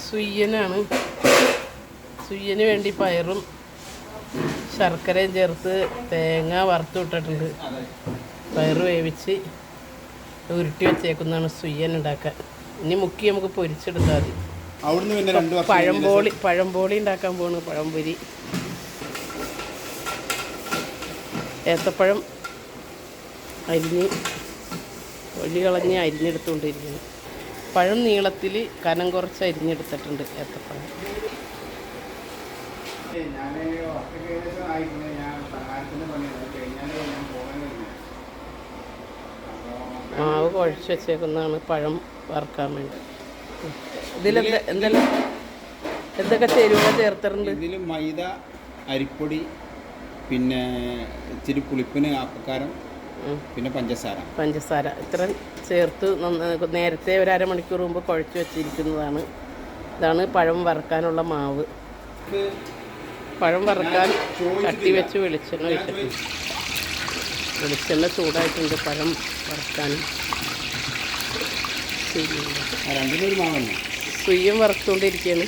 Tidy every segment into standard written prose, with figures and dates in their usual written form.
സുയ്യനാണ്. സുയ്യന് വേണ്ടി പയറും ശർക്കരയും ചേർത്ത് തേങ്ങ വറുത്ത് വിട്ടിട്ടുണ്ട്. പയറ് വേവിച്ച് ഉരുട്ടി വെച്ചേക്കുന്നതാണ് സുയ്യൻ ഉണ്ടാക്കാൻ. ഇനി മുക്കി നമുക്ക് പൊരിച്ചെടുത്താൽ മതി. പഴംപോളി ഉണ്ടാക്കാൻ പോണ്. പഴംപൊരി, ഏത്തപ്പഴം അരിഞ്ഞ് ഒഴി കളഞ്ഞ് അരിഞ്ഞെടുത്തുകൊണ്ടിരിക്കുന്നു. പഴം നീളത്തിൽ കനം കുറച്ച് അരിഞ്ഞെടുത്തിട്ടുണ്ട്. ഏത്തപ്പഴം മാവ് കുഴച്ച് വെച്ചേക്കുന്നതാണ് പഴം വറുക്കാൻ വേണ്ടി. എന്തൊക്കെ ചേരുവ ചേർത്തിട്ടുണ്ട്? ഇതിൽ മൈദ, അരിപ്പൊടി, പിന്നെ ഇച്ചിരി പുളിപ്പിന് ആപ്പക്കാരം, പിന്നെ പഞ്ചസാര ഇത്ര ചേർത്ത് നേരത്തെ ഒരു അരമണിക്കൂർ മുമ്പ് കുഴച്ച് വെച്ചിരിക്കുന്നതാണ്. ഇതാണ് പഴം വറുക്കാനുള്ള മാവ്. പഴം വറുക്കാൻ ചട്ടി വെച്ച് വെളിച്ചെണ്ണ ഒഴിച്ചിട്ടുണ്ട്. വെളിച്ചെണ്ണ ചൂടായിട്ടുണ്ട് പഴം വറുക്കാനും. സുയ്യം വറുത്തുകൊണ്ടിരിക്കുകയാണ്.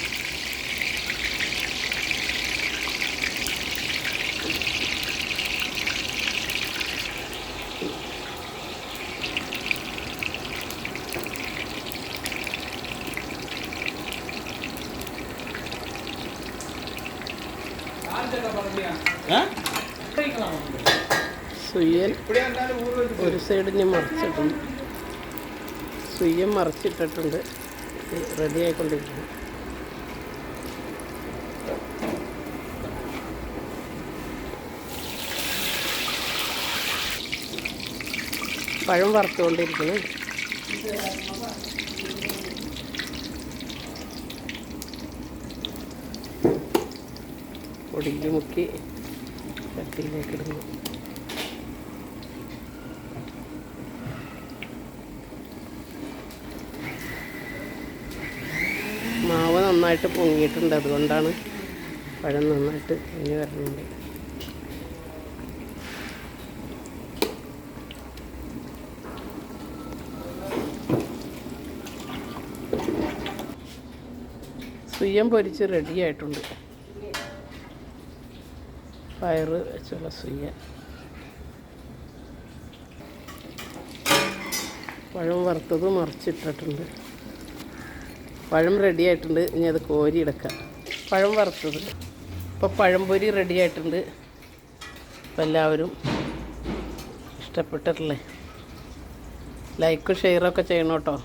സുയ്യൻ ഒരു സൈഡിന് മറിച്ചിട്ടുണ്ട്. സുയ്യൻ മറിച്ചിട്ടിട്ടുണ്ട്. റെഡി ആയിക്കൊണ്ടിരിക്കുന്നു. പഴം വറുത്തുകൊണ്ടിരിക്കുന്നു. പൊടിയിൽ മുക്കി ചട്ടിയിലേക്ക് ഇടുന്നു. മാവ് നന്നായിട്ട് പൊങ്ങിയിട്ടുണ്ട്. അതുകൊണ്ടാണ് പഴം നന്നായിട്ട് പൊങ്ങി വരുന്നുണ്ട്. സുയ്യം പൊരിച്ച് റെഡിയായിട്ടുണ്ട്. പയറ് വെച്ചുള്ള സുയ്യ. പഴം വറുത്തത് മറിച്ചിട്ടിട്ടുണ്ട്. പഴം റെഡിയായിട്ടുണ്ട്. ഇനി അത് കോരിയെടുക്കാം. പഴം വറുത്തത്. ഇപ്പോൾ പഴംപൊരി റെഡിയായിട്ടുണ്ട്. അപ്പോൾ എല്ലാവരും ഇഷ്ടപ്പെട്ടിട്ടില്ലേ? ലൈക്കും ഷെയറൊക്കെ ചെയ്യണം കേട്ടോ.